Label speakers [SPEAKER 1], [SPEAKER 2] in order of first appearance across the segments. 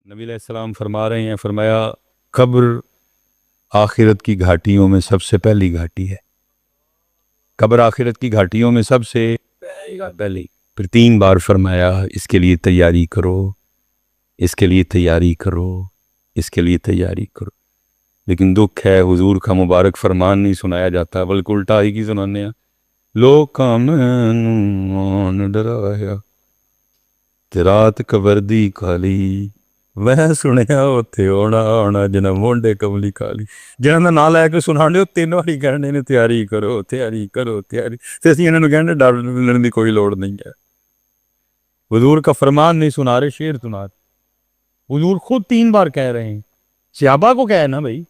[SPEAKER 1] نبی علیہ السلام فرما رہے ہیں، فرمایا قبر آخرت کی گھاٹیوں میں سب سے پہلی گھاٹی ہے۔ قبر آخرت کی گھاٹیوں میں سب سے پہلی۔ پھر 3 بار فرمایا اس کے لیے تیاری کرو، اس کے لیے تیاری کرو، اس کے لیے تیاری کرو۔ لیکن دکھ ہے حضور کا مبارک فرمان نہیں سنایا جاتا، بلکہ الٹا ہی کی سنانے ہیں۔ لوکاں میں ڈرایا تے رات قبر دی کالی، میں سنیا اتھے ہونا ہونا جنہ مونڈے کملی کالی۔ جنہاں دا نام لے کے سنانے 3 واری کہنے نے تیاری کرو تیاری کرو تیاری، تے اسی انہاں نوں کہنے ڈر لڑن دی کوئی لوڑ نہیں ہے۔ حضور کا فرمان نہیں سنا رہے، شعر سنا رہے۔ حضور خود 3 بار کہہ رہے ہیں، صحابہ کو کہہ نا بھائی،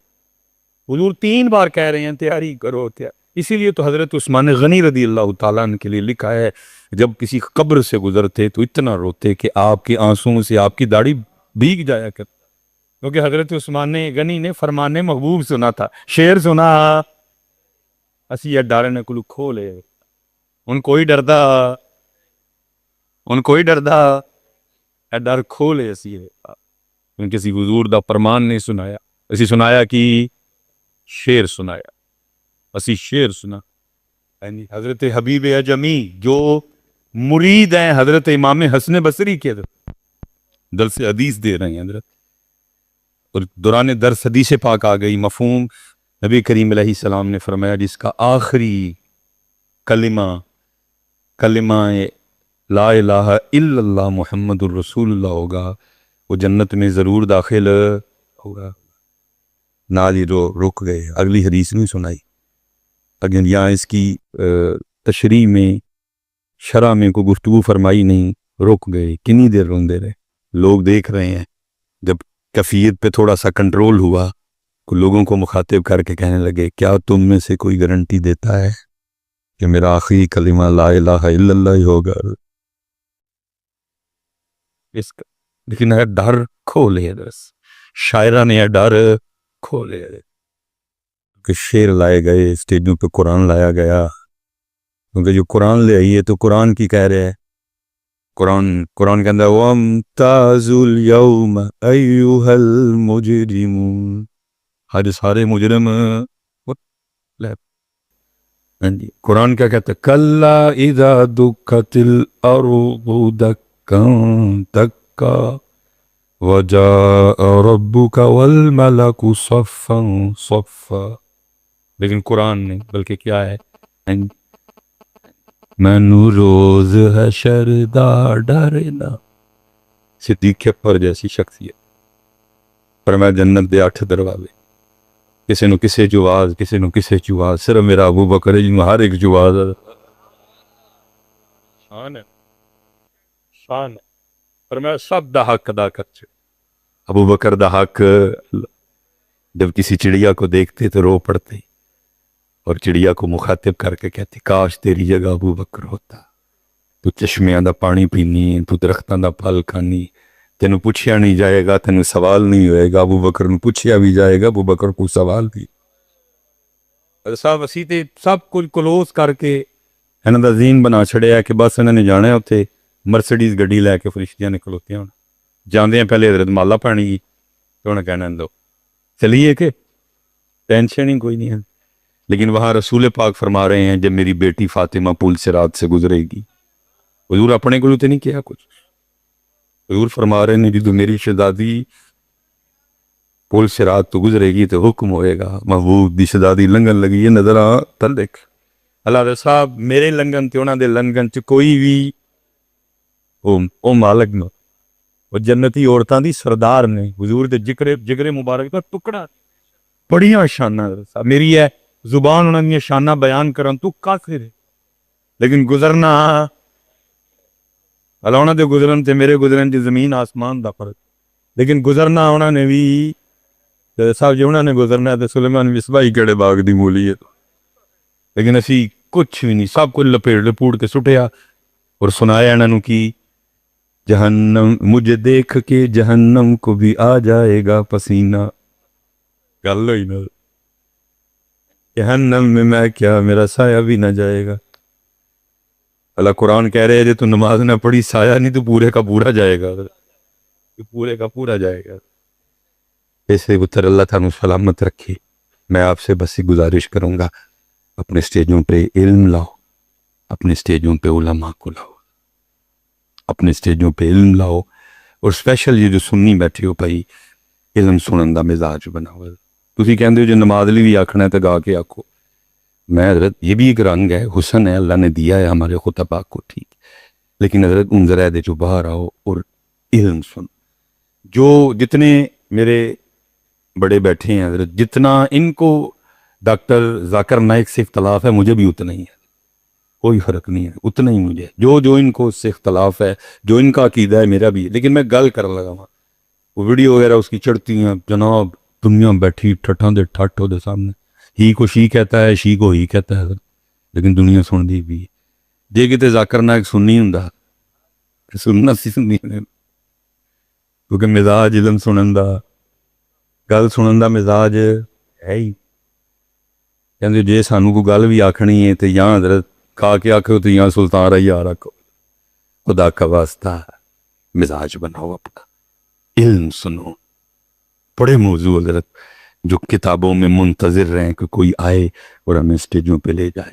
[SPEAKER 1] حضور 3 بار کہہ رہے ہیں تیاری کرو تیاری۔ اسی لیے تو حضرت عثمان غنی رضی اللہ تعالیٰ عنہ کے لیے لکھا ہے، جب کسی قبر سے گزرتے تو اتنا روتے کہ آپ کے آنسوں سے آپ کی داڑھی بھیگ جایا کرتا، کیونکہ حضرت عثمان غنی نے فرمان محبوب سنا تھا، شعر سنا اسی یہ ڈارے نے کلو کھولے ان کوئی ڈردا اے ڈر کھولے اسی ہے، کسی حضور دا فرمان نہیں سنایا، اسی سنایا کہ شعر سنایا، اسی شعر سنا۔ حضرت حبیب اجمی جو مرید ہیں حضرت امام حسن بصری کے درس حدیث دے رہے ہیں حضرت، اور دوران درس حدیث پاک آ گئی مفہوم، نبی کریم علیہ السلام نے فرمایا جس کا آخری کلمہ لا الہ الا اللہ محمد الرسول اللہ ہوگا، وہ جنت میں ضرور داخل ہوگا۔ نالی رک گئے، اگلی حدیث نہیں سنائی، اگر یہاں اس کی تشریح میں شرح میں کوئی گفتگو فرمائی نہیں، رک گئے، کنی دیر روندے رہے۔ لوگ دیکھ رہے ہیں، جب کیفیت پہ تھوڑا سا کنٹرول ہوا، لوگوں کو مخاطب کر کے کہنے لگے کیا تم میں سے کوئی گارنٹی دیتا ہے کہ میرا آخری کلمہ لا الہ الا اللہ ہی ہوگا؟ اس کا لیکن ہے ڈر کھولے، درس شاعرہ نے ہے ڈر کھولے، کہ شعر لائے گئے، اسٹیجوں پہ قرآن لایا گیا، کیونکہ جو قرآن لے آئی ہے تو قرآن کی کہہ رہے ہیں، قرآن کے اندر وَامْتَازُوا الْيَوْمَ أَيُّهَا الْمُجْرِمُونَ، آج سارے مجرم قرآن کیا کہتا ہے؟ کَلَّا إِذَا دُكَّتِ الْأَرْضُ دَكًّا دَكًّا وَجَاءَ رَبُّكَ وَالْمَلَكُ صَفًّا صَفًّا۔ لیکن قرآن نے بلکہ کیا ہے، مینو روز حشر دا ڈرنا، صدیق اکبر جیسی شخصیت پر میں جنت دے 8 دروازے، کسی نو کسے جواز، کسی نو کسے جواز، صرف میرا ابو بکر ہے جنہوں ہر ایک جواز شان ہے، پر میں سب دا حق ادا کر چکا۔ ابو بکر دا حق، جب کسی چڑیا کو دیکھتے تو رو پڑتے اور چڑیا کو مخاطب کر کے کہتے کاش تیری جگہ ابو بکر ہوتا، تو چشمیاں دا پانی پینی، تو درختاں دا پھل کھانی، تینوں پوچھیا نہیں جائے گا، تینوں سوال نہیں ہوئے گا، ابو بکر نو پوچھیا بھی جائے گا، ابو بکر کو سوال بھی۔ صاحب اسی تے سب کچھ کلوز کر کے انہاں دا ذہن بنا چھڑیا کہ بس انہاں نے جانا ہے اتھے مرسڈیز گڈی لے کے فرشتیاں نے کھلوتے ہونا، جاندے ہیں پہلے حضرت مالا پانی کی تو انہاں کہنا دو چلیے کہ ٹینشن ہی کوئی نہیں ہے۔ لیکن وہاں رسول پاک فرما رہے ہیں جب میری بیٹی فاطمہ پل صراط سے گزرے گی، حضور اپنے کو تو نہیں کیا کچھ، حضور فرما رہے ہیں جدو میری شہزادی پل صراط تو گزرے گی تو حکم ہوئے گا محبوب دی شہزادی لنگن لگی ہے، نظر آ تلک اللہ رضا صاحب میرے لنگن تے انہاں دے لنگن چ کوئی بھی او مالک نو، وہ جنتی عورتاں دی سردار نے، حضور دے جگرے مبارک دا ٹکڑا، بڑیاں شاناں صاحب میری ہے زبان انہاں دی شاناں بیان کرن تو کافر ہے، لیکن گزرنا اللہ انہاں دے گزرن تے میرے گزرن دی زمین آسمان دا فرق، لیکن گزرنا انہاں نے بھی صاحب جی انہاں نے گزرنا ہے تو سلیمان مصباحی کیڑے باغ دی مولی ہے، لیکن اسی کچھ بھی نہیں، سب کچھ لپوڑ کے سٹیا اور سنایا انہاں نوں کی جہنم مجھے دیکھ کے جہنم کو بھی آ جائے گا پسینہ، گل ہوئی نا، جہنم میں کیا میرا سایہ بھی نہ جائے گا، اللہ قرآن کہہ رہے ہے تو نماز نہ پڑھی سایہ نہیں تو پورے کا پورا جائے گا، یہ پورے کا پورا جائے گا. ایسے پتر اللہ تعالیٰ سلامت رکھے. میں آپ سے بس یہ گزارش کروں گا اپنے اسٹیجوں پہ علم لاؤ, اپنے اسٹیجوں پہ علماء کو لاؤ, اپنے اسٹیجوں پہ علم لاؤ. اور اسپیشل یہ جو سنی بیٹھے ہو بھائی, علم سنن دا مزاج بناؤ. تسی کہندے ہو جو نماز لی بھی آکھنا ہے تو گا کے آکھو. میں حضرت یہ بھی ایک رنگ ہے, حسن ہے, اللہ نے دیا ہے ہمارے خطباء کو, ٹھیک, لیکن حضرت ان ذرا دے جو باہر آؤ اور علم سن. جو جتنے میرے بڑے بیٹھے ہیں حضرت, جتنا ان کو ڈاکٹر ذاکر نائک سے اختلاف ہے مجھے بھی اتنا ہی ہے, کوئی فرق نہیں ہے, اتنا ہی مجھے جو ان کو اس سے اختلاف ہے, جو ان کا عقیدہ ہے میرا بھی. لیکن میں گل کر لگا وہاں, وہ ویڈیو وغیرہ اس کی چڑھتی ہیں جناب, دنیا بیٹھی ٹھٹھاں دے ٹھٹ ہو دے سامنے, ہی کو شی کہتا ہے, شی کو ہی کہتا ہے حضرت, لیکن دنیا سن دی بھی. جے کتے ذاکر نائک سننی ہوں سننا سی سننی, کیونکہ مزاج علم سنن دا, گل سنن دا مزاج ہے ہی. کہندے جے سانو کو گل بھی آکھنی ہے تو یا حضرت کھا کے آکھو تو یا سلطان رہی آ رکھو. خدا کا واسطہ مزاج بناؤ اپنا, علم سنو. بڑے موضوع حضرت جو کتابوں میں منتظر رہیں کہ کوئی آئے اور ہمیں اسٹیجوں پہ لے جائے,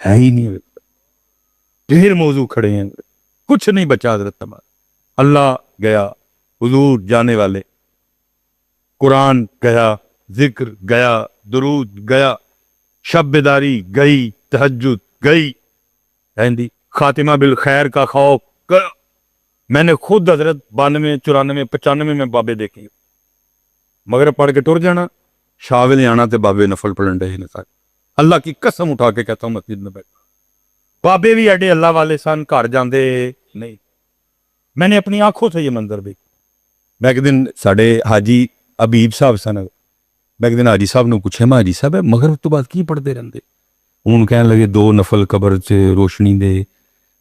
[SPEAKER 1] ہے ہی نہیں. ڈھیر موضوع کھڑے ہیں, کچھ نہیں بچا حضرت تمہارا. اللہ گیا, حضور جانے والے, قرآن گیا, ذکر گیا, درود گیا, شب بیداری گئی, تہجد گئی, خاتمہ بالخیر کا خوف گیا. میں نے خود حضرت 92 94 95 میں بابے دیکھے, مگر پڑھ کے ٹر جانا, شاول آنا تے بابے نفل پڑھن رہے نے سارے. اللہ کی قسم اٹھا کے کہتا ہوں مسجد میں بیٹھا, بابے بھی ایڈے اللہ والے سن, گھر جاندے نہیں. میں نے اپنی آنکھوں سے یہ منظر دیکھا. میں ایک دن ساڑے حاجی ابیب صاحب سن, میں ایک دن حاجی صاحب نے پوچھا, میں حاجی صاحب ہے مگر اس تو بعد کی پڑھتے رہندے؟ انہوں کہنے لگے 2 نفل قبر سے روشنی دے,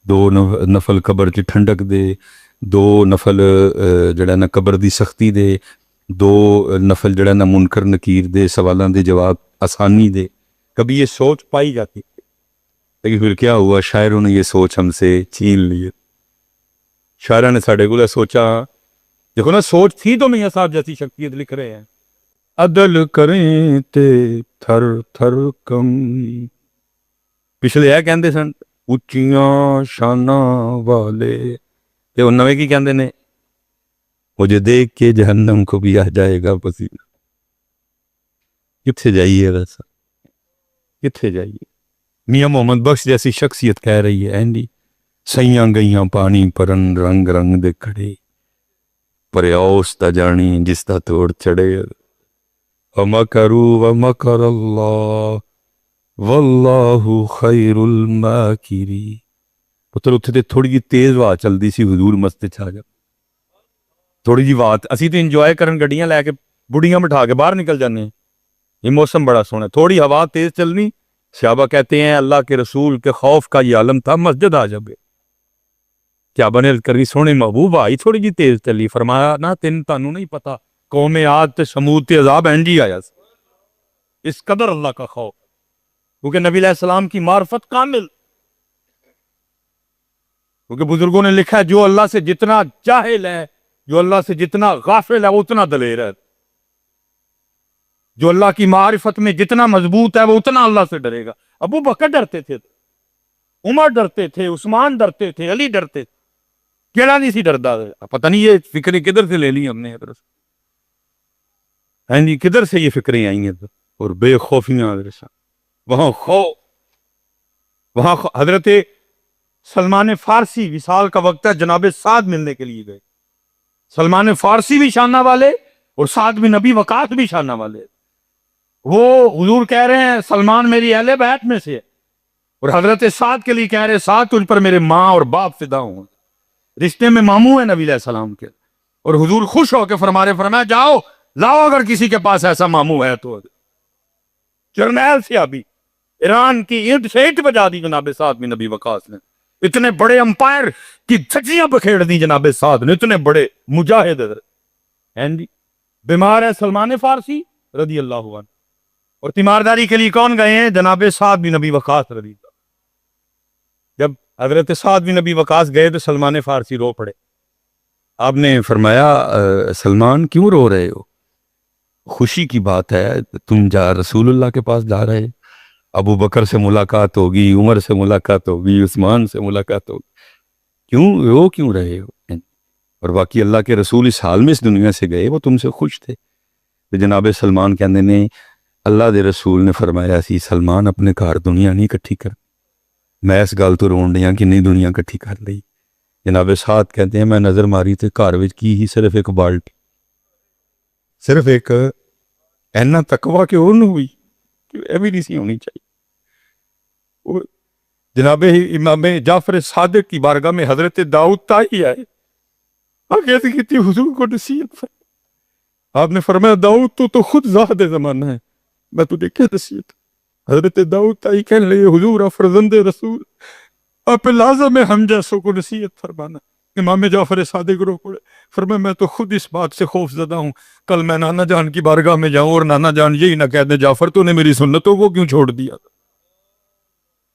[SPEAKER 1] 2 نفل قبر سے ٹھنڈک دے, 2 نفل جڑا نا قبر دی سختی دے, 2 نفل جڑا نا منکر نکیر دے, سوالاں دے جواب آسانی دے. کبھی یہ سوچ پائی جاتی, لیکن پھر کیا ہوا, شاعروں نے یہ سوچ ہم سے چھین لی. شاعرہ نے ساڑھے کو سوچا, دیکھو نا سوچ تھی تو میاں صاحب جیسی شخصیت لکھ رہے ہیں. عدل کریں تے تھر تھر کم, پچھلے ہے کہندے سن اچیاں شاناں والے, تے وہ نویں کی کہندے نے, مجھے دیکھ کے جہنم کو بھی آ جائے گا پسینہ. کتھے جائیے ویسا, کتھے جائیے. میاں محمد بخش جیسی شخصیت کہہ رہی ہے اینڈی, سیاں گئیاں پانی پرن رنگ رنگ دے کھڑے, پر اوس تا جانی جس دا توڑ چڑھے. وَمَكَرُوا وَمَكَرَ اللَّهُ وَاللَّهُ خَيْرُ الْمَاكِرِينَ. پتر اتھے تے تھوڑی جی تیز ہوا چل دی سی, حضور مسجد چھا جا, تھوڑی جی بات اسی تے انجوائے کرن گڈیاں لے کے بڑیاں بٹھا کے باہر نکل جانے ہیں. یہ موسم بڑا سونا ہے, تھوڑی ہوا تیز چلنی, صحابہ کہتے ہیں اللہ کے رسول کے خوف کا یہ عالم تھا, مسجد آ جب کیا بنے کری سونے محبوب آئی تھوڑی جی تیز چلی. فرمایا نا تین تانوں نہیں پتا, قوم عاد تے سمود تے عذاب اینجی آیا, اس قدر اللہ کا خوف, کیونکہ نبی علیہ السلام کی معرفت کامل. کیونکہ بزرگوں نے لکھا ہے جو اللہ سے جتنا جاہل ہے, جو اللہ سے جتنا غافل ہے وہ اتنا دلیر ہے. جو اللہ کی معرفت میں جتنا مضبوط ہے وہ اتنا اللہ سے ڈرے گا. ابو بکر ڈرتے تھے, عمر ڈرتے تھے, عثمان ڈرتے تھے, علی ڈرتے تھے, کیڑا نہیں سی ڈردا. پتہ نہیں یہ فکریں کدھر سے لے لی ہم نے, کدھر سے یہ فکریں آئی ہیں. اور بے خوفیاں وہاں حضرت سلمان فارسی, وصال کا وقت ہے, جناب سعد ملنے کے لیے گئے. سلمان فارسی بھی شانہ والے اور سعد بن نبی وقاص بھی شانہ والے. وہ حضور کہہ رہے ہیں سلمان میری اہل بیت میں سے ہے, اور حضرت سعد کے لیے کہہ رہے سعد تجھ پر میرے ماں اور باپ فدا ہوں, رشتے میں ماموں ہیں نبی علیہ السلام کے. اور حضور خوش ہو کے فرمایا جاؤ لاؤ اگر کسی کے پاس ایسا ماموں ہے تو. جرنیل سے ابھی ایران کی اینٹ سے اینٹ بجا دی جناب سعد بن نبی وقاص نے, اتنے بڑے امپائر کی دھجیاں بکھیڑ دی جناب سعد نے, اتنے بڑے مجاہد. بیمار ہے سلمان فارسی رضی اللہ عنہ, اور تیمارداری کے لیے کون گئے ہیں؟ جناب سعد بن نبی وقاص رضی اللہ. جب حضرت سعد بن نبی وقاص گئے تو سلمان فارسی رو پڑے. آپ نے فرمایا سلمان کیوں رو رہے ہو؟ خوشی کی بات ہے، تم رسول اللہ کے پاس جا رہے، ابو بکر سے ملاقات ہوگی، عمر سے ملاقات ہوگی، عثمان سے ملاقات ہوگی، کیوں رہے ہو؟ اور باقی اللہ کے رسول اس حال میں اس دنیا سے گئے، وہ تم سے خوش تھے۔ تو جناب سلمان کہندے نے اللہ دے رسول نے فرمایا سی سلمان اپنے گھر دنیا نہیں کٹھی کر، میں اس گل تو رون ڈیاں کہ نہیں دنیا کٹھی کر لئی۔ جناب ساتھ کہتے ہیں میں نظر ماری تے گھر وچ کی ہی صرف ایک بالٹی، صرف ایک اینا تقوی کہ انہوں ہوئی کہ اے بھی نہیں سی ہونی چاہیے۔ وہ جناب امام جعفر صادق کی بارگاہ میں حضرت داؤد طائی آئے، آگے سے کہتی حضور کو نصیحت فرمایا۔ آپ نے فرمایا داؤد تو خود زاہد زمانہ ہے، میں تجھے کیا نصیحت؟ حضرت داؤد طائی کہنے لگے حضور آپ فرزند رسول، آپ پہ لازم ہے ہم جیسوں کو نصیحت فرمانا۔ امام جعفر صادق رو پڑے، فرمایا میں تو خود اس بات سے خوف زدہ ہوں کل میں نانا جان کی بارگاہ میں جاؤں اور نانا جان یہی نہ کہہ دیں جعفر تو نے میری سنتوں کو کیوں چھوڑ دیا؟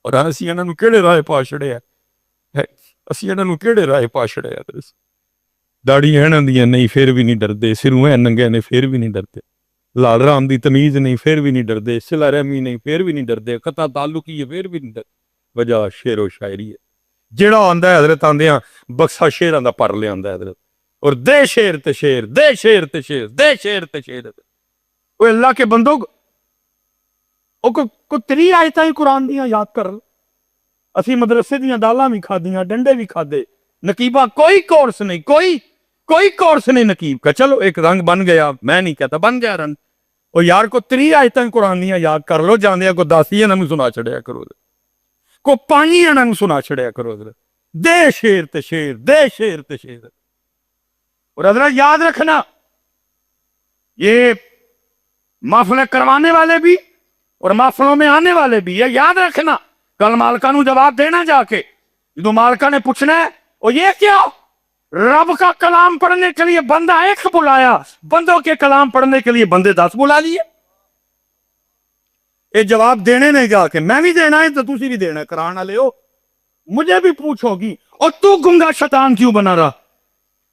[SPEAKER 1] اور اسی انہاں نوں کیڑے راہ پا چھڑیا ہے، اسی انہاں نوں کیڑے راہ پا چھڑیا ہے۔ داڑھی ایناں دیاں نہیں پھر بھی نہیں ڈردے، سروں ہیں ننگے نے پھر بھی نہیں ڈردے، لال رام دی تمیز نہیں پھر بھی نہیں ڈردے، صلہ رحمی نہیں پھر بھی نہیں ڈردے، قطع تعلقی ہے پھر بھی نہیں ڈردے۔ وجہ شعر و شاعری ہے، جیڑا آندا ہے حضرت آندیاں بکسا شعراں دا پر لے آندا ہے حضرت، اور دے شعر تے شعر، دے شعر تے شعر، دے شعر تے شعر۔ او اللہ کے بندوں کو 3 آیتاں قرآن دیاں یاد کر، اسی مدرسے دیاں دالاں بھی کھادیاں، ڈنڈے بھی کھادے، نقیبہ کوئی کورس نہیں، کوئی کورس نہیں نقیب کا، چلو ایک رنگ بن گیا، میں نہیں کہتا بن گیا رنگ، اور یار کو 3 آیتاں قرآن دیاں یاد کر لو، جاندیا کو 10 ہی انہاں سنا چھڑیا کرو، کو 5 انہاں سنا چھڑیا کرو، دے شعر تے شعر، دے شعر تے شعر۔ اور حضرت یاد رکھنا یہ محفلیں کروانے والے بھی اور محفلوں میں آنے والے بھی، یہ یاد رکھنا کل مالکہ نو جواب دینا جا کے، جو مالکہ نے پوچھنا ہے اور یہ کیا رب کا کلام پڑھنے کے لیے بندہ ایک بلایا، بندوں کے کلام پڑھنے کے لیے بندے 10 بلا لیے۔ یہ جواب دینے نہیں جا کے، میں بھی دینا ہے تو تسی بھی دینا ہے، کرانا لے ہو مجھے بھی پوچھو گی اور تو گنگا شیطان کیوں بنا رہا؟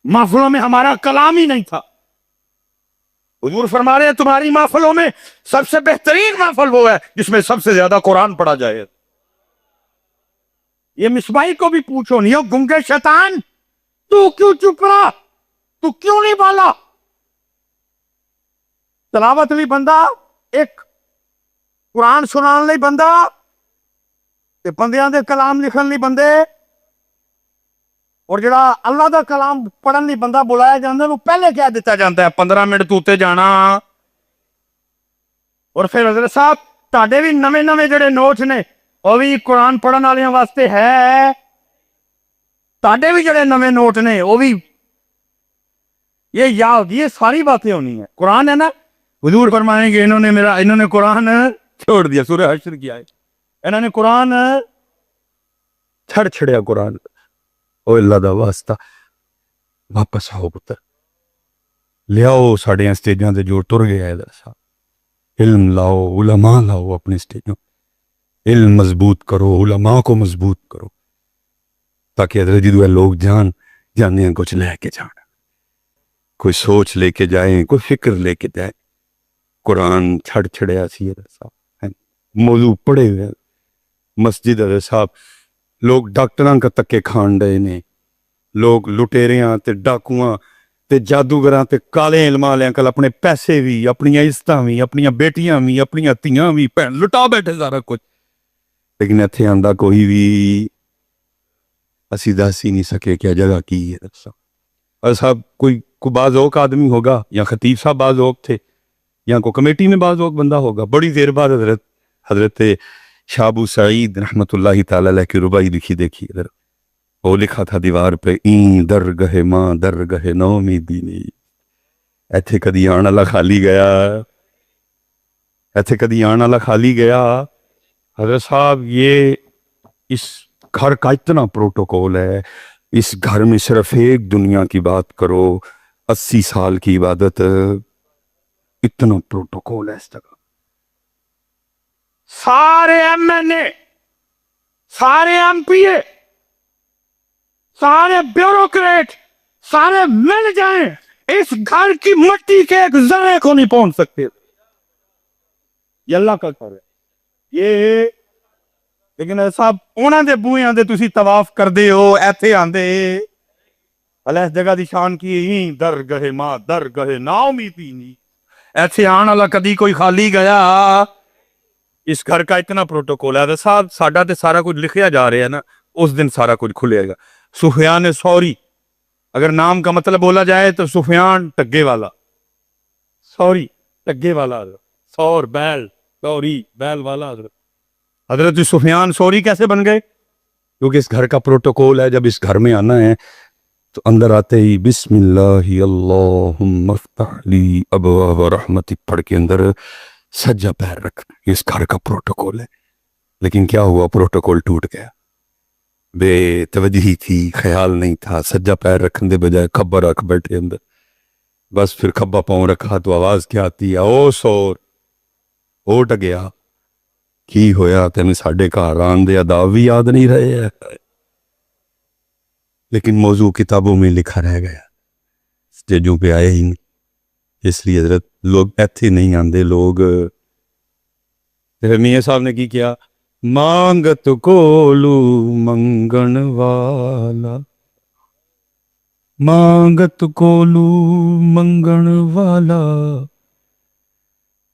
[SPEAKER 1] محفلوں میں ہمارا کلام ہی نہیں تھا۔ حضور فرما رہے ہیں تمہاری محفلوں میں سب سے بہترین محفل وہ ہے جس میں سب سے زیادہ قرآن پڑھا جائے۔ یہ مصباحی کو بھی پوچھو نہیں ہو گنگے شیطان تو کیوں چپ رہا، تو کیوں نہیں بالا؟ تلاوت لی بندہ ایک، قرآن سنان لی بندہ تے بندیاں دے کلام لکھن لی بندے، اور جڑا اللہ دا کلام پڑھن لی بندہ بلایا جاندہ وہ پہلے کہہ دیتا جاندہ ہے 15 منٹ توتے جانا۔ اور پھر حضرت صاحب تاڑے بھی نوے جڑے نوٹ نے وہ بھی قرآن پڑھن والیاں واسطے ہے، تاڑے بھی جڑے نوے نوٹ نے وہ بھی یہ یاد، یہ ساری باتیں ہونی ہیں۔ قرآن ہے نا، حضور فرمائیں گے انہوں نے قرآن چھوڑ دیا، سورہ حشر کی آئے انہوں نے قرآن چھڑیا قرآن۔ او اللہ دا واسطہ واپس آؤ پتر، لیاؤ ساڑے اسٹیجاں دے جو ٹر گیا ہے درسا، علم لاؤ، علماء لاؤ اپنے اسٹیجوں، علم مضبوط کرو، علماء کو مضبوط کرو، تاکہ حضرت جدو لوگ جانے کچھ لے کے جانا، کوئی سوچ لے کے جائیں، کوئی فکر لے کے جائیں۔ قرآن چھڑیا سی درسا، موضوع پڑے ہوئے مسجد حضرت صاحب، لوگ ڈاکٹراں کا تکے کھان رہے نے، لوگ لٹیریاں تے ڈاکواں تے جادوگراں تے کالے علم والے کل اپنے پیسے بھی، اپنی عزتاں بھی، اپنی بیٹیاں بھی، اپنی تیاں بھی لٹا بیٹھے سارا کچھ، لیکن اتھے آندا کوئی بھی اسی دس ہی نہیں سکے کیا جگہ کی ہے اور صاحب کوئی بعض اوق آدمی ہوگا یا خطیب صاحب بعض اوق تھے یا کوئی کمیٹی میں بعض اوق بندہ ہوگا، بڑی دیر بعد حضرت شاہ ابو سعید رحمت اللہ تعالی علیہ کی ربائی لکھی دیکھی، وہ لکھا تھا دیوار پہ این درگہ ماں درگہ نومی دینی، ایتھے کدی آن اللہ خالی گیا، ایتھے کدی آن اللہ خالی گیا۔ حضرت صاحب یہ اس گھر کا اتنا پروٹوکول ہے، اس گھر میں صرف ایک دنیا کی بات کرو، 80 سال کی عبادت، اتنا پروٹوکول ہے اس جگہ۔ سارے ایم این اے، سارے ایم پی اے، سارے بیوروکریٹ، سارے مل جائیں اس گھر کی مٹی کے ایک ذرے کو نہیں پہنچ سکتے. یہ اللہ کا گھر ہے یہ. لیکن صاحب انہاں دے بوئیاں دے تسی طواف کردے ہو ایتھے آندے اللہ اس جگہ دی شان کی درگاہ ماں درگاہ نا امیدی نہیں. ایتھے آن والا کدی کوئی خالی گیا؟ اس گھر کا اتنا پروٹوکول ہے صاحب. ساڈا تے سارا کچھ لکھیا جا رہا ہے نا, اس دن سارا کچھ کھلے گا. سفیان ثوری اگر نام کا مطلب بولا جائے تو سفیان ٹگے والا, سوری ٹگے والا, سور بیل, سوری بیل والا. حضرت سفیان ثوری کیسے بن گئے؟ کیونکہ اس گھر کا پروٹوکول ہے. جب اس گھر میں آنا ہے تو اندر آتے ہی بسم اللہ اللہم افتح لی ابواب رحمتک پڑھ کے اندر سجا پیر رکھنا. اس گھر کا پروٹوکول ہے. لیکن کیا ہوا, پروٹوکول ٹوٹ گیا. بے توجہی تھی, خیال نہیں تھا. سجا پیر رکھنے دے بجائے کھبا رکھ بیٹھے اندر. بس پھر کھبا پاؤں رکھا تو آواز کیا آتی ہے, او سور اٹھ گیا. کی ہویا تینوں ساڈے گھر آن دے آداب بھی یاد نہیں رہے ہیں. لیکن موضوع کتابوں میں لکھا رہ گیا, اسٹیجوں پہ آئے ہی نہیں. اس لیے حضرت لوگ ایتھے نہیں آندے. لوگ پھر میاں صاحب نے کی کیا, مانگت کولو منگن والا, مانگت کولو منگن والا,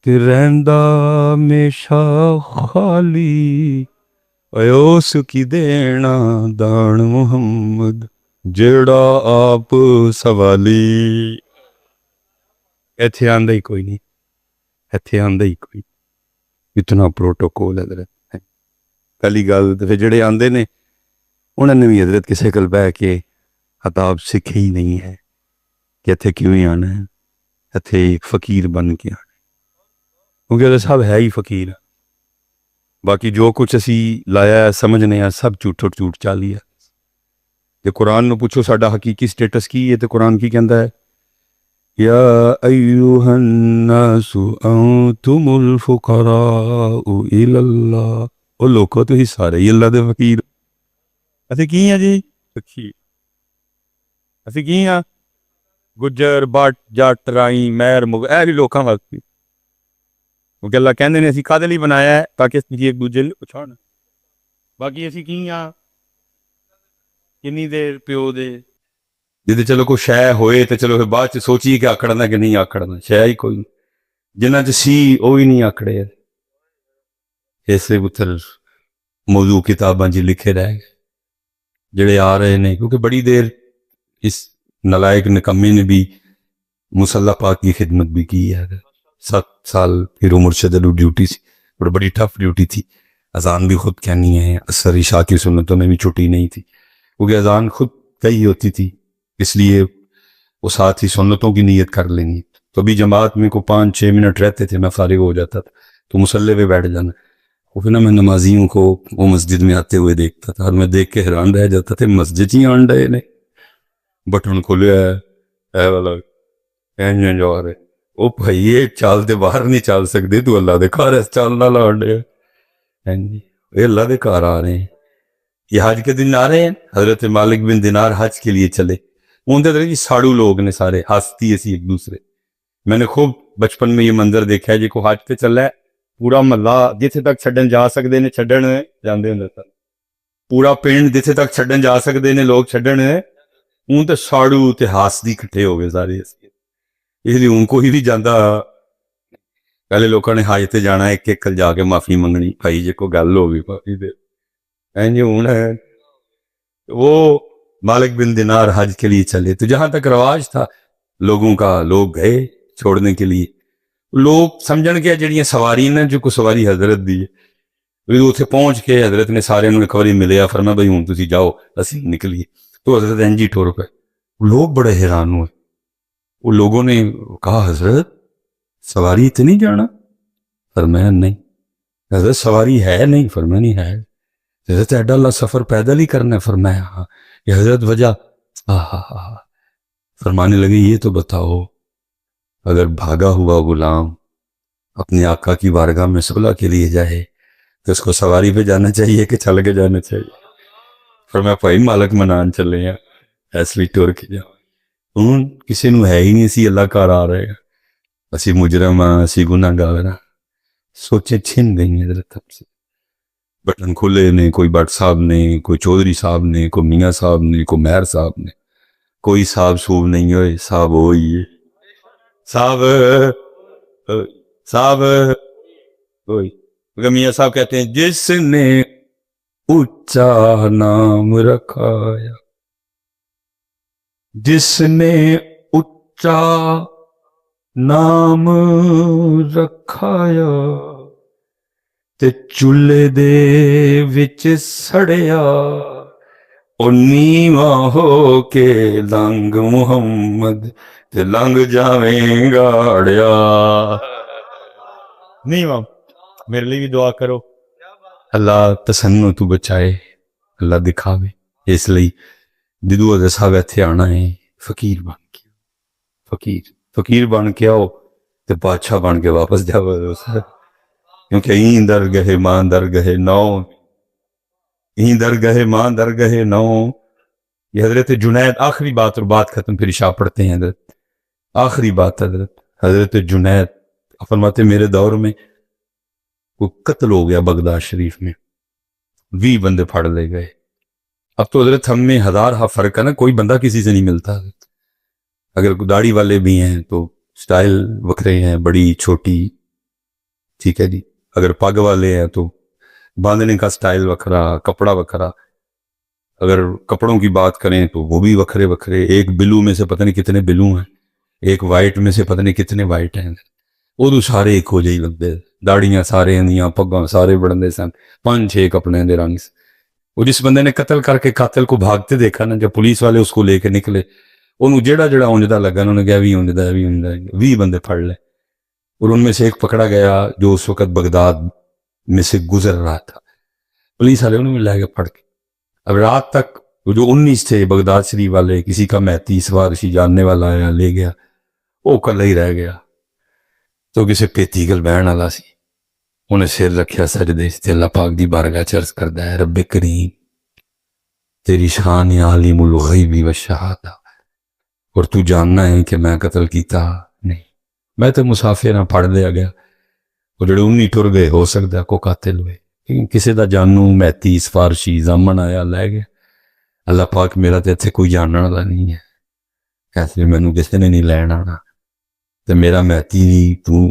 [SPEAKER 1] تے رہندا ہمیشہ خالی, ایوس کی دینا دان محمد جیڑا آپ سوالی. ایتھے آندہ ہی کوئی نہیں, ایتھے آندہ ہی کوئی. اتنا پروٹوکول ہے حضرت. پہلی گل تے جڑے آندے نے انہوں نے بھی حضرت کسے کل بہ کے آداب سکھے ہی نہیں ہے کہ ایتھے کیوں آنا ہے, ایتھے فقیر بن کے آنا. کیونکہ حضرت صاحب ہے ہی فقیر. باقی جو کچھ اسی لایا ہے سمجھنے ہیں سب جھوٹ چالی ہے. کہ قرآن نو پوچھو ساڈا حقیقی سٹیٹس کی ہے تو قرآن کی کہندا ہے, یا ایوہ الناس انتم الفقراء الی اللہ. او لوکو تو ہی سارے ہی اللہ دے فقیر. اسی کی ہیں جی فقیر, اسی کی ہیں گجر بٹ جٹ رائی مہر مغ اے بھی لوکاں واسطے. کیونکہ اللہ کہندے نے اسی کادے لئی بنایا ہے تاکہ اس کی ایک دوجے نوں پچھاڑن. باقی اسی کی ہیں کنی دیر پیو دے جی چلو کوئی شے ہوئے تو چلو پھر بعد چ سوچیے کہ آکڑنا کہ نہیں آکڑنا. شے ہی کوئی جنہ چ سی وہ ہی نہیں آکڑے. ایسے پتر موضوع کتاباں جی لکھے رہ گئے جڑے آ رہے نے. کیونکہ بڑی دیر اس نلائق نکمی نے بھی مصلی پاک کی خدمت بھی کی ہے. 7 سال پھر مرشد ڈیوٹی سی اور بڑی ٹف ڈیوٹی تھی. اذان بھی خود کہنی ہے, اثر عشاء کی سنتوں میں بھی چھٹی نہیں تھی کیونکہ اذان خود کہی ہوتی تھی. اس لیے وہ ساتھ ہی سنتوں کی نیت کر لینی. تو ابھی جماعت میں کو 5-6 منٹ رہتے تھے, میں فارغ ہو جاتا تھا تو مصلی پہ بیٹھ جانا. وہ پھر نا میں نمازیوں کو وہ مسجد میں آتے ہوئے دیکھتا تھا اور میں دیکھ کے حیران رہ جاتا تھا, مسجد ہی آن ڈے نے بٹن کھولیا ہے اے والا اینج جو آ رہے. او بھائی یہ چال دے باہر نہیں چال سکتے, تو اللہ دے گھر اس چال نہ لان ڈے. یہ اللہ دے گھر آ رہے ہیں. یہ حج کے دن آ رہے ہیں. حضرت مالک بن دینار حج کے لیے چلے. ان دے ساڑو لوگ نے سارے ہنستی ایسی ایک دوسرے. میں نے خوب بچپن میں یہ منظر دیکھا ہے جی کو حج پہ چل رہا ہے پورا محلہ جتھے تک چھڈن جا سکتے نے چھڈن جاندے ہوں. پورا پنڈ جتھے تک چھڈن جا سکتے نے لوگ چھڈن اون تے ساڑو تے ہاسدی کٹھے ہو گئے سارے. اس لیے ان کو ہی بھی جانا پہلے لوگوں نے حج تے جانا ایک ایک کل جا کے معافی منگنی بھائی جی کو گل ہو گئی معافی دے. اینج ہوں ہے وہ مالک بن دینار حج کے لیے چلے تو جہاں تک رواج تھا لوگوں کا لوگ گئے چھوڑنے کے لیے. لوگ سمجھن کے جڑیاں سواری نے جو کو سواری حضرت دی اتنے پہنچ کے حضرت نے سارے ایک باری ملیا فرما بھائی ہوں تسی جاؤ اسی نکلیے. تو حضرت انجی ٹور پہ لوگ بڑے حیران ہوئے. وہ لوگوں نے کہا حضرت سواری اتنی جانا؟ فرمایا نہیں. حضرت سواری ہے نہیں؟ فرمایا نہیں ہے. حضرت ایڈا اللہ سفر پیدل ہی کرنا ہے؟ فرمایا ہاں. یہ حضرت وجہ فرمانے لگے یہ تو بتاؤ اگر بھاگا ہوا غلام اپنے آقا کی بارگاہ میں صلح کے لیے جائے تو اس کو سواری پہ جانا چاہیے کہ چل کے جانا چاہیے؟ فرمایا بھائی مالک منان چلے ہیں ایسلی ٹور کے جاؤ. ہوں کسی نو ہے ہی نہیں سی اللہ گھر آ رہے اسی مجرم ہاں اسی گناہگار ہاں سوچیں چھن گئی ہیں حضرت ہم سے بٹن کھلے نے کوئی بٹ صاحب نے کوئی چودھری صاحب نے کوئی میاں صاحب نے کوئی مہر صاحب نے کوئی صاحب صوب نہیں ہوئے صاحب ہوئی ہے صاحب صاحب کوئی میاں صاحب کہتے ہیں جس نے اونچا نام رکھایا جس نے اونچا نام رکھایا تے چولہے دے وچ سڑیا او نیواں ہو کے لنگ محمد تے لنگ جاویں گاڑیا نیواں میرے لیے بھی دعا کرو اللہ تسنو تو بچائے اللہ دکھاوے اس لیے جدو حضرت صاحب ایتھے آنا ہے فقیر بن کے فقیر بن کے آؤ تے بادشاہ بن کے واپس جاؤ کیونکہ این درگاہ ماں درگاہ نو این درگاہ ماں درگاہ نو یہ حضرت جنید آخری بات اور بات ختم پھر عشاء پڑھتے ہیں حضرت آخری بات حضرت جنید فرماتے میرے دور میں کوئی قتل ہو گیا بغداد شریف میں 20 بندے پھاڑ لے گئے اب تو حضرت ہم میں ہزار فرق ہے نا کوئی بندہ کسی سے نہیں ملتا اگر داڑھی والے بھی ہیں تو سٹائل وکھرے ہیں بڑی چھوٹی ٹھیک ہے جی اگر پگ والے ہیں تو باندھنے کا سٹائل وکھرا کپڑا وکھرا اگر کپڑوں کی بات کریں تو وہ بھی وکھرے وکھرے ایک بلو میں سے پتہ نہیں کتنے بلو ہیں ایک وائٹ میں سے پتہ نہیں کتنے وائٹ ہیں وہ تو سارے ایک ہو جائی لگتے داڑیاں سارے اندیاں پگاں سارے بڑھتے سن 5-6 کپڑے دے رنگ سے وہ جس بندے نے قتل کر کے قاتل کو بھاگتے دیکھا نا جب پولیس والے اس کو لے کے نکلے انہوں جڑا اونجدہ لگا انہوں نے کہا بھی اونجدہ 20 بندے پھڑ لے اور ان میں سے ایک پکڑا گیا جو اس وقت بغداد میں سے گزر رہا تھا پولیس والے انہوں نے لے کے پھڑ کے اب رات تک وہ جو 19 تھے بغداد شریف والے کسی کا مہتی سوارشی جاننے والا آیا لے گیا وہ کل ہی رہ گیا تو کسی پیتی گل بہن والا سی انہیں سر رکھیا سجدے سے اللہ پاک دی بارگاہ چرز کردا ہے رب کریم تیری شان عالم الغیب والشہادہ اور تو جاننا ہے کہ میں قتل کیتا نہیں میں تو مسافر نہ پڑھ لیا گیا اور جڑے 19 ٹر گئے ہو سکتا کو قاتل ہوئے کسی دا جانو میتی سفارشی زامن آیا لے گیا اللہ پاک میرا تے اتھے کوئی جاننا دا نہیں ہے کیسے مینوں کسی نے نہیں لین آنا تے میرا میتی بھی تو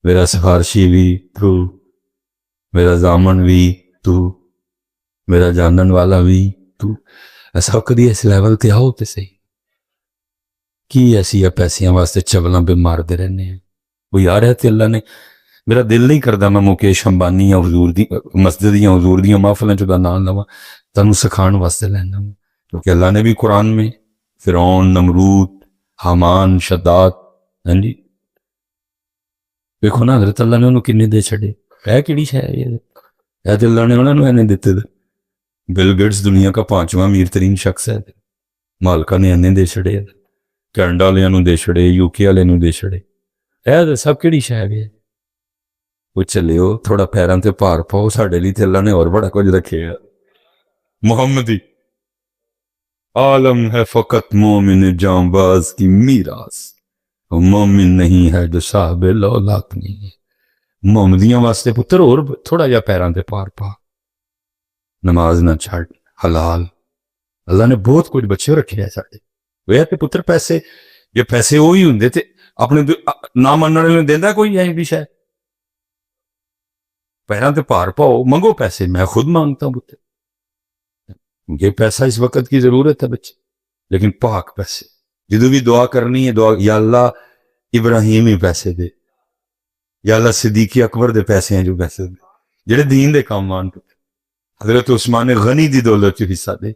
[SPEAKER 1] میرا سفارشی بھی تو میرا زامن بھی تو میرا جانن والا بھی تو ایسا کدی اس لیول تے آؤ تے صحیح کی ایسی پیسیاں واسطے چبلاں پہ مار دے رہنے ہیں وہ یار ہے تے اللہ نے میرا دل نہیں کردا میں مکیش امبانی یا حضور دی مسجد یا حضور دی محفلاں چ دا نام لواں تانوں سکھان واسطے لینا کیونکہ اللہ نے بھی قرآن میں فرعون نمرود حامان شداد ہاں جی دیکھو نا حضرت اللہ نے انہوں کنے دے چھڑے ہے کیڑی شے یہ ہے تے اللہ نے انہوں نے اینے دتے بل گیٹس دنیا کا 5واں امیر ترین شخص ہے مالکا نے اینے دے چھڑے کینیڈا والے نوں دے چھڑے یو کے والے نوں دے چھڑے اے سب کیڑی شے ہے وہ چلیو تھوڑا پیراں تے پار پاؤ ساڈے لیے تے اللہ نے اور بڑا کچھ رکھے ہے محمدی عالم ہے فقط مومن جانباز کی میراث مومن نہیں ہے جو صاحب لولاک نہیں ہے محمدیاں واسطے پتر اور تھوڑا جا پیراں تے پار پا نماز نہ چھڑ حلال اللہ نے بہت کچھ بچے رکھے ہے ساڈے وہ تے پتر پیسے یہ پیسے وہی ہوندے تے اپنے نہ مننے والے دیندا کوئی ہے بھی شاید پیراں تے پار پاؤ منگو پیسے میں خود مانگتا ہوں پتر یہ پیسہ اس وقت کی ضرورت ہے بچے لیکن پاک پیسے جدو بھی دعا کرنی ہے دعا یا اللہ ابراہیم ہی پیسے دے یا اللہ صدیق اکبر دے پیسے ہیں جو پیسے دے جڑے دین دے کام مان حضرت عثمان غنی دی دولت چ حصہ دے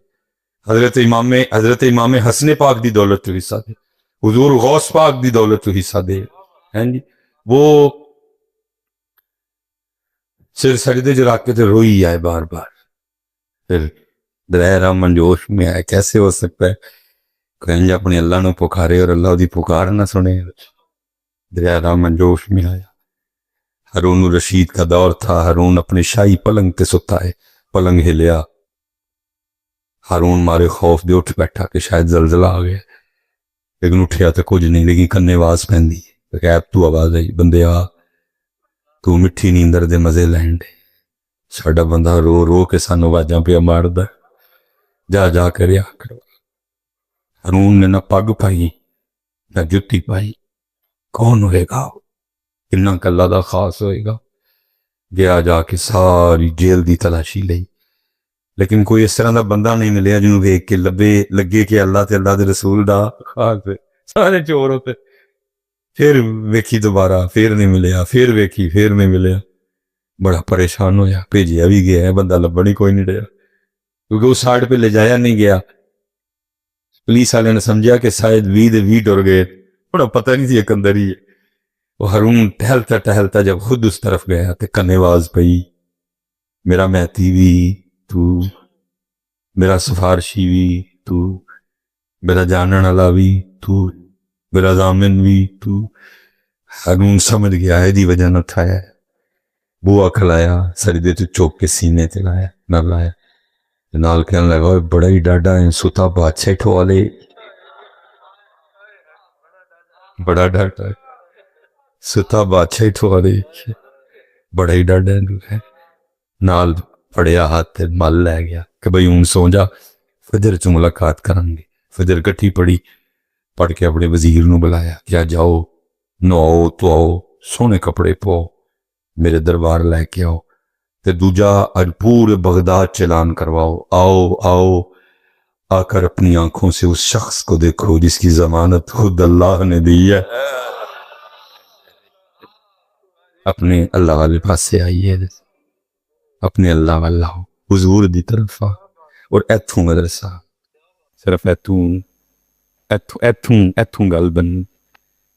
[SPEAKER 1] حضرت امام حسن پاک دی دولت چ حصہ دے حضور غوث پاک دی دولت چ حصہ دے ہیں جی وہ سر سجدے جو رکھ کے تے روئی آئے بار بار پھر درہرہ منجوش میں آئے کیسے ہو سکتا ہے کہیں اپنے اللہ نو پکارے اور اللہ دی پکار نہ سنے درہرہ منجوش میں آیا ہارون رشید کا دور تھا ہارون اپنے شاہی پلنگ تے ستا ہے پلنگ ہلیا ہارون مارے خوف دے اٹھ بیٹھا کہ شاید زلزلہ آ گیا لیکن اٹھیا تو کچھ نہیں، لیکن کنے آواز پہندی غیب تو آواز آئی، بندیا تو مٹھی نیندر دے مزے لین دے۔ ساڈا بندہ رو رو کے سانو آوازاں پیا ماردا، جا جا کے رہا کرو۔ ہارون نے نہ پگ پائی نہ جتی پائی، کون ہوئے گا کنا کلا دا خاص ہوئے گا؟ گیا جا کے ساری جیل دی تلاشی لئی، لیکن کوئی اس طرح دا بندہ نہیں ملیا جنہوں ویک کے لگے کہ اللہ تے اللہ دے رسول دا خاص ہے۔ سارے چور ہوتے، پھر ویکھی دوبارہ، پھر نہیں ملیا، پھر ویکھی، پھر نہیں ملیا، بڑا پریشان ہویا، بھیجیا بھی گیا ہے، بندہ لبن ہی کوئی نہیں رہا، کیونکہ اس سائڈ پہ لے جایا نہیں گیا۔ پولیس والے نے سمجھا کہ شاید 20 ٹر گئے، بڑا پتہ نہیں سی ایک اندر ہی ہے۔ وہ ہارون ٹہلتا ٹہلتا جب خود اس طرف گیا تو کنے آواز پئی، میرا مہتی بھی تو، میرا سفارشی بھی تو، میرا جانن والا بھی تو، میرا ضامن بھی تو۔ ہارون سمجھ گیا ہے دی وجہ نہ تھایا، بوا کھلایا، سجدے تو چوک کے سینے تے لایا، نہ لایا نال کہنے لگا بڑا ہی ڈاڈا ہے، ستا بادشاہ ٹھوالے، بڑا ڈاڈا ہے ستا بادشاہ ٹھوالے، بڑا ہی ڈاڈا ہے۔ نال پڑیا ہاتھ تے مل لے گیا کہ بھئی ہون سو جا، فجر چ ملاقات کریں گے۔ فجر کٹھی پڑی، پڑھ کے اپنے وزیر نو بلایا، کیا جاؤ نو تو آؤ، سونے کپڑے پاؤ، میرے دربار لے کے آؤ، تے دوجا اج پورے بغداد چلان کرواؤ، آؤ آؤ آ کر اپنی آنکھوں سے اس شخص کو دیکھو جس کی ضمانت خود اللہ نے دی ہے۔ اپنے اللہ والے پاس سے آئیے، اپنے اللہ واللہ حضور دی طرف آ، اور ایتھوں مدرسہ، صرف ایتھوں گل بن،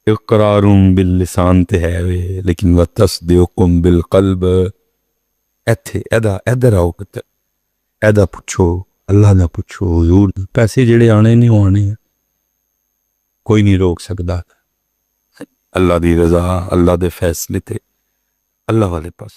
[SPEAKER 1] اقرار باللسان تے ہے وے لیکن وتصدیق بالقلب۔ ایتھے ادھر آؤ، ایدہ پوچھو، اللہ نہ پوچھو، حضور پیسے جڑے آنے نہیں آنے، کوئی نہیں روک سکتا۔ اللہ دی رضا، اللہ دے فیصلے تے اللہ والے پاس